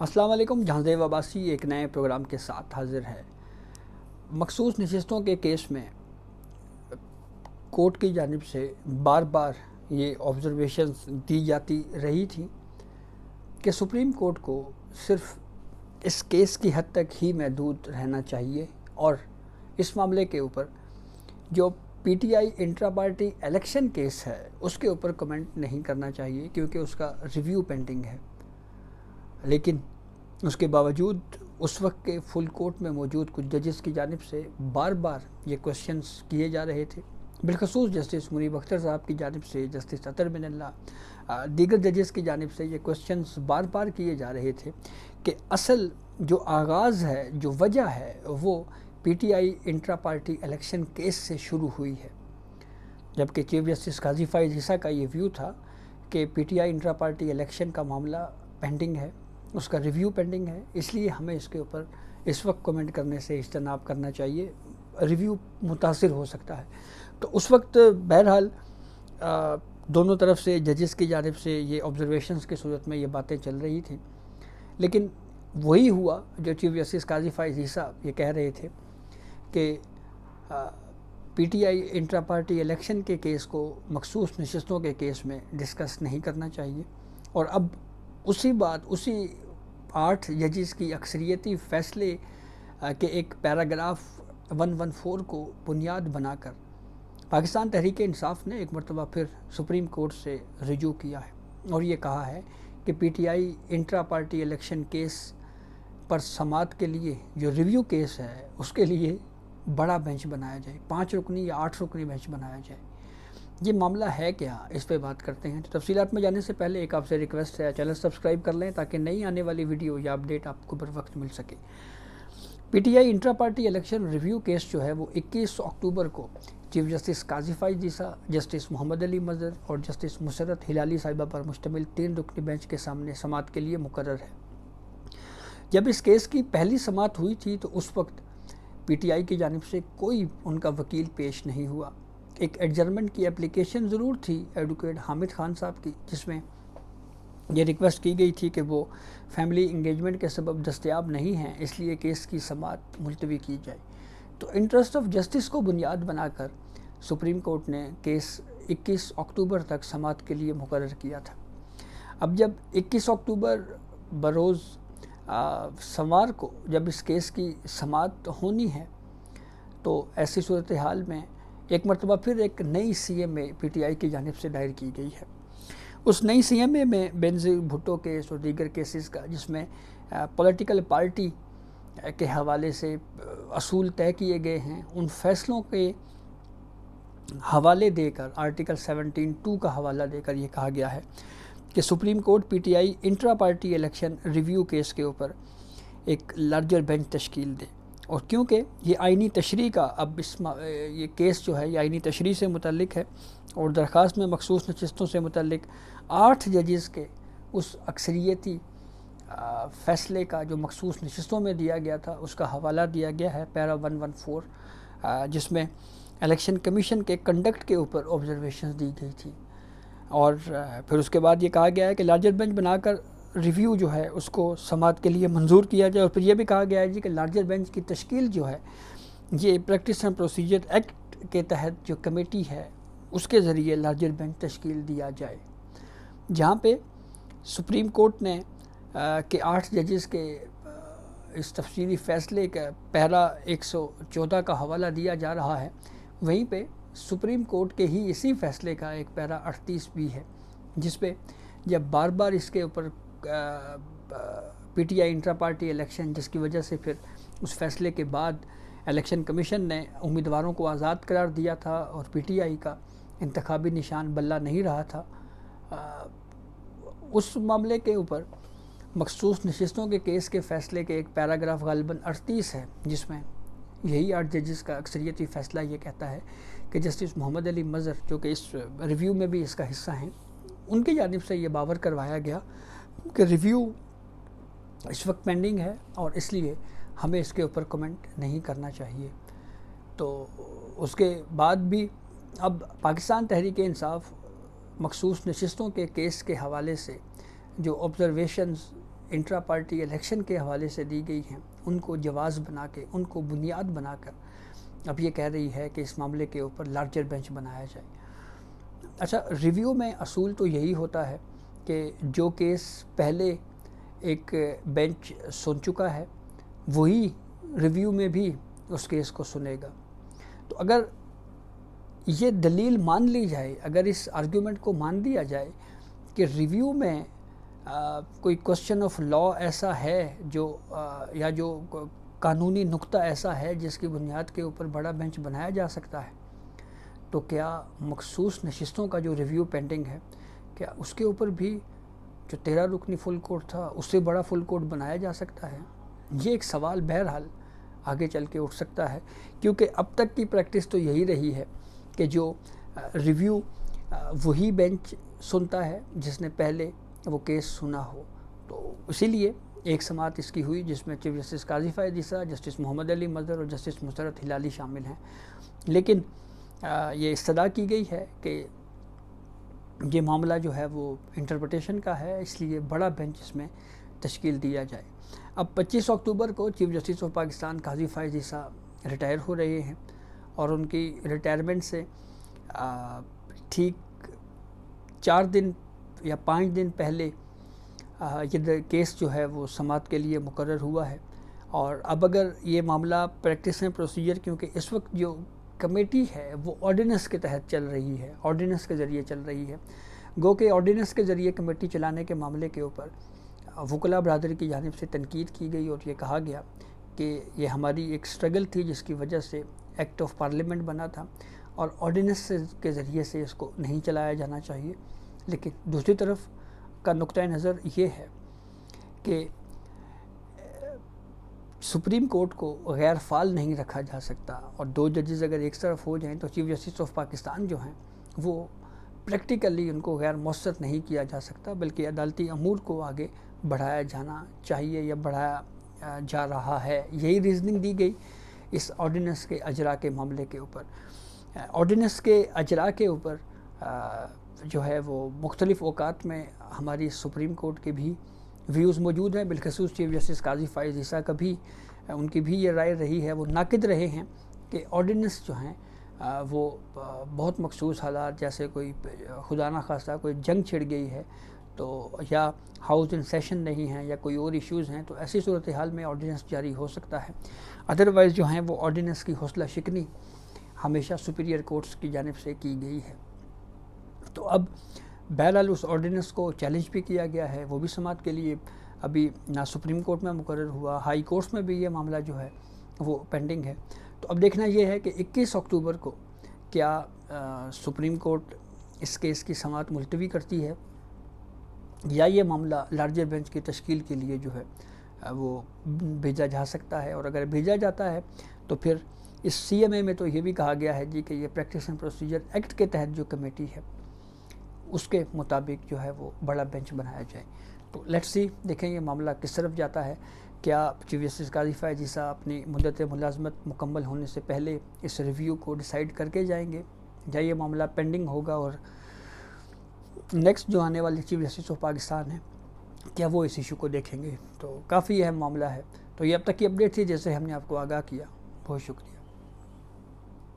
السلام علیکم. جہانزیب عباسی ایک نئے پروگرام کے ساتھ حاضر ہے. مخصوص نشستوں کے کیس میں کورٹ کی جانب سے بار بار یہ آبزرویشنز دی جاتی رہی تھی کہ سپریم کورٹ کو صرف اس کیس کی حد تک ہی محدود رہنا چاہیے اور اس معاملے کے اوپر جو پی T I intra party election case ہے اس کے اوپر کمنٹ نہیں کرنا چاہیے کیونکہ اس کا ریویو پینڈنگ ہے. لیکن اس کے باوجود اس وقت کے فل کورٹ میں موجود کچھ ججز کی جانب سے بار بار یہ کوشچنز کیے جا رہے تھے. بالخصوص جسٹس منیب اختر صاحب کی جانب سے، جسٹس اطہر بن اللہ، دیگر ججز کی جانب سے یہ کوشچنز بار بار کیے جا رہے تھے کہ اصل جو آغاز ہے، جو وجہ ہے، وہ پی T I intra party election case سے شروع ہوئی ہے. جبکہ چیف جسٹس قاضی فائز عیسیٰ کا یہ ویو تھا کہ P T I intra party election کا معاملہ پینڈنگ ہے، اس کا ریویو پینڈنگ ہے، اس لیے ہمیں اس کے اوپر اس وقت کمنٹ کرنے سے اجتناب کرنا چاہیے، ریویو متاثر ہو سکتا ہے. تو اس وقت بہرحال دونوں طرف سے ججز کی جانب سے یہ آبزرویشنز کی صورت میں یہ باتیں چل رہی تھیں. لیکن وہی ہوا جو چیف جسٹس قاضی فائز عیسیٰ یہ کہہ رہے تھے کہ P T I intra party election کے کیس کو مخصوص نشستوں کے کیس میں ڈسکس نہیں کرنا چاہیے. اور اب اسی 8 ججز کی اکثریتی فیصلے کے ایک پیراگراف 114 کو بنیاد بنا کر پاکستان تحریک انصاف نے ایک مرتبہ پھر سپریم کورٹ سے رجوع کیا ہے اور یہ کہا ہے کہ P T I intra party election case پر سماعت کے لیے جو ریویو کیس ہے اس کے لیے بڑا بینچ بنایا جائے، 5 رکنی یا 8 رکنی بینچ بنایا جائے. یہ معاملہ ہے کیا، اس پہ بات کرتے ہیں. تو تفصیلات میں جانے سے پہلے ایک آپ سے ریکویسٹ ہے، چینل سبسکرائب کر لیں تاکہ نئی آنے والی ویڈیو یا اپڈیٹ آپ کو بر وقت مل سکے. پی T I intra party election review case جو ہے وہ 21 اکتوبر کو چیف جسٹس قاضی فائز عیسیٰ، جسٹس محمد علی مظہر اور جسٹس مسرت ہلالی صاحبہ پر مشتمل 3 رکنی بینچ کے سامنے سماعت کے لیے مقرر ہے. جب اس کیس کی پہلی سماعت ہوئی تھی تو اس وقت پی ٹی آئی کی جانب سے کوئی ان کا وکیل پیش نہیں ہوا. ایک ایڈجرمنٹ کی اپلیکیشن ضرور تھی ایڈوکیٹ حامد خان صاحب کی، جس میں یہ ریکویسٹ کی گئی تھی کہ وہ فیملی انگیجمنٹ کے سبب دستیاب نہیں ہیں، اس لیے کیس کی سماعت ملتوی کی جائے. تو انٹرسٹ آف جسٹس کو بنیاد بنا کر سپریم کورٹ نے کیس 21 اکتوبر تک سماعت کے لیے مقرر کیا تھا. اب جب 21 اکتوبر بروز سوار کو جب اس کیس کی سماعت ہونی ہے تو ایسی صورتحال میں ایک مرتبہ پھر ایک نئی سی ایم اے پی ٹی آئی کی جانب سے دائر کی گئی ہے. اس نئی سی ایم اے میں بینظیر بھٹو کیس اور دیگر کیسز کا، جس میں پولیٹیکل پارٹی کے حوالے سے اصول طے کیے گئے ہیں، ان فیصلوں کے حوالے دے کر آرٹیکل 17(2) کا حوالہ دے کر یہ کہا گیا ہے کہ supreme court P T I intra party election review case کے اوپر ایک لارجر بینچ تشکیل دے. اور کیونکہ یہ آئینی تشریح کا اب یہ کیس جو ہے یہ آئینی تشریح سے متعلق ہے اور درخواست میں مخصوص نشستوں سے متعلق 8 ججز کے اس اکثریتی فیصلے کا جو مخصوص نشستوں میں دیا گیا تھا اس کا حوالہ دیا گیا ہے پیرا 114، جس میں الیکشن کمیشن کے کنڈکٹ کے اوپر آبزرویشنز دی گئی تھی. اور پھر اس کے بعد یہ کہا گیا ہے کہ لارجر بینچ بنا کر ریویو جو ہے اس کو سماعت کے لیے منظور کیا جائے. اور پھر یہ بھی کہا گیا ہے کہ لارجر بینچ کی تشکیل جو ہے یہ پریکٹس اینڈ پروسیجر ایکٹ کے تحت جو کمیٹی ہے اس کے ذریعے لارجر بینچ تشکیل دیا جائے، جہاں پہ سپریم کورٹ نے کہ 8 ججز کے اس تفصیلی فیصلے کا پیرا 114 کا حوالہ دیا جا رہا ہے. وہیں پہ سپریم کورٹ کے ہی اسی فیصلے کا ایک پیرا 38 بھی ہے، جس پہ جب بار بار اس کے اوپر پی T I intra party election, جس کی وجہ سے پھر اس فیصلے کے بعد الیکشن کمیشن نے امیدواروں کو آزاد قرار دیا تھا اور پی ٹی آئی کا انتخابی نشان بلہ نہیں رہا تھا، اس معاملے کے اوپر مخصوص نشستوں کے کیس کے فیصلے کے ایک پیراگراف غالباً 38 ہے، جس میں یہی 8 ججز کا اکثریتی فیصلہ یہ کہتا ہے کہ جسٹس محمد علی مظہر، جو کہ اس ریویو میں بھی اس کا حصہ ہیں، ان کی جانب سے یہ باور کروایا گیا کہ ریویو اس وقت پینڈنگ ہے اور اس لیے ہمیں اس کے اوپر کمنٹ نہیں کرنا چاہیے. تو اس کے بعد بھی اب پاکستان تحریک انصاف مخصوص نشستوں کے کیس کے حوالے سے جو آبزرویشنز انٹرا پارٹی الیکشن کے حوالے سے دی گئی ہیں ان کو جواز بنا کے، ان کو بنیاد بنا کر اب یہ کہہ رہی ہے کہ اس معاملے کے اوپر لارجر بینچ بنایا جائے۔ اچھا، ریویو میں اصول تو یہی ہوتا ہے کہ جو کیس پہلے ایک بینچ سن چکا ہے وہی ریویو میں بھی اس کیس کو سنے گا۔ تو اگر یہ دلیل مان لی جائے، اگر اس آرگیومنٹ کو مان لیا جائے کہ ریویو میں کوئی کوسچن آف لا ایسا ہے جو یا جو قانونی نقطہ ایسا ہے جس کی بنیاد کے اوپر بڑا بینچ بنایا جا سکتا ہے، تو کیا مخصوص نشستوں کا جو ریویو پینڈنگ ہے، کیا اس کے اوپر بھی جو 13 رکنی فل کورٹ تھا اس سے بڑا فل کورٹ بنایا جا سکتا ہے؟ یہ ایک سوال بہرحال آگے چل کے اٹھ سکتا ہے، کیونکہ اب تک کی پریکٹس تو یہی رہی ہے کہ جو ریویو وہی بینچ سنتا ہے جس نے پہلے وہ کیس سنا ہو۔ تو اسی لیے ایک سماعت اس کی ہوئی جس میں چیف جسٹس قاضی فائز عیسیٰ، جسٹس محمد علی مظہر اور جسٹس مسرت ہلالی شامل ہیں، لیکن یہ استدعا کی گئی ہے کہ یہ معاملہ جو ہے وہ انٹرپریٹیشن کا ہے، اس لیے بڑا بینچ اس میں تشکیل دیا جائے۔ اب 25 اکتوبر کو chief justice of Pakistan Qazi Faez Isa retire ہو رہے ہیں، اور ان کی ریٹائرمنٹ سے ٹھیک 4 دن یا 5 دن پہلے یہ کیس جو ہے وہ سماعت کے لیے مقرر ہوا ہے۔ اور اب اگر یہ معاملہ پریکٹس میں پروسیجر، کیونکہ اس وقت جو کمیٹی ہے وہ آرڈیننس کے تحت چل رہی ہے، آرڈیننس کے ذریعے چل رہی ہے، گو کہ آرڈیننس کے ذریعے کمیٹی چلانے کے معاملے کے اوپر وکلاء برادری کی جانب سے تنقید کی گئی، اور یہ کہا گیا کہ یہ ہماری ایک سٹرگل تھی جس کی وجہ سے ایکٹ آف پارلیمنٹ بنا تھا، اور آرڈیننس کے ذریعے سے اس کو نہیں چلایا جانا چاہیے۔ لیکن دوسری طرف کا نقطہ نظر یہ ہے کہ سپریم کورٹ کو غیر فعال نہیں رکھا جا سکتا، اور 2 ججز اگر ایک طرف ہو جائیں تو چیف جسٹس آف پاکستان جو ہیں وہ پریکٹیکلی ان کو غیر مؤثر نہیں کیا جا سکتا، بلکہ عدالتی امور کو آگے بڑھایا جانا چاہیے یا بڑھایا جا رہا ہے۔ یہی ریزننگ دی گئی اس آرڈیننس کے اجراء کے معاملے کے اوپر۔ آرڈیننس کے اجراء کے اوپر جو ہے وہ مختلف اوقات میں ہماری سپریم کورٹ کے بھی ویوز موجود ہیں، بالخصوص چیف جسٹس قاضی فائز عیسیٰ کا بھی ان کی بھی یہ رائے رہی ہے، وہ ناقد رہے ہیں کہ آرڈیننس جو ہیں وہ بہت مخصوص حالات، جیسے کوئی خدا نخواستہ کوئی جنگ چھڑ گئی ہے تو یا ہاؤس ان سیشن نہیں ہے یا کوئی اور ایشوز ہیں، تو ایسی صورتحال میں آرڈیننس جاری ہو سکتا ہے۔ ادروائز جو ہیں وہ آرڈیننس کی حوصلہ شکنی ہمیشہ سپیریئر کورٹس کی جانب سے کی گئی ہے۔ تو اب بہرحال اس آرڈیننس کو چیلنج بھی کیا گیا ہے، وہ بھی سماعت کے لیے ابھی نہ سپریم کورٹ میں مقرر ہوا، ہائی کورٹس میں بھی یہ معاملہ جو ہے وہ پینڈنگ ہے۔ تو اب دیکھنا یہ ہے کہ 21 اکتوبر کو کیا سپریم کورٹ اس کیس کی سماعت ملتوی کرتی ہے، یا یہ معاملہ لارجر بینچ کی تشکیل کے لیے جو ہے وہ بھیجا جا سکتا ہے۔ اور اگر بھیجا جاتا ہے تو پھر اس سی ایم اے میں تو یہ بھی کہا گیا ہے جی کہ یہ پریکٹس اینڈ پروسیجر ایکٹ کے تحت جو کمیٹی ہے اس کے مطابق جو ہے وہ بڑا بینچ بنایا جائے۔ تو لیٹس سی، دیکھیں یہ معاملہ کس طرف جاتا ہے۔ کیا چیف جسٹس قاضی فائز عیسیٰ اپنی مدت ملازمت مکمل ہونے سے پہلے اس ریویو کو ڈیسائیڈ کر کے جائیں گے، یا یہ معاملہ پینڈنگ ہوگا اور نیکسٹ جو آنے والے چیف جسٹس آف پاکستان ہیں کیا وہ اس ایشو کو دیکھیں گے؟ تو کافی اہم معاملہ ہے۔ تو یہ اب تک کی اپڈیٹ تھی جیسے ہم نے آپ کو آگاہ کیا۔ بہت شکریہ۔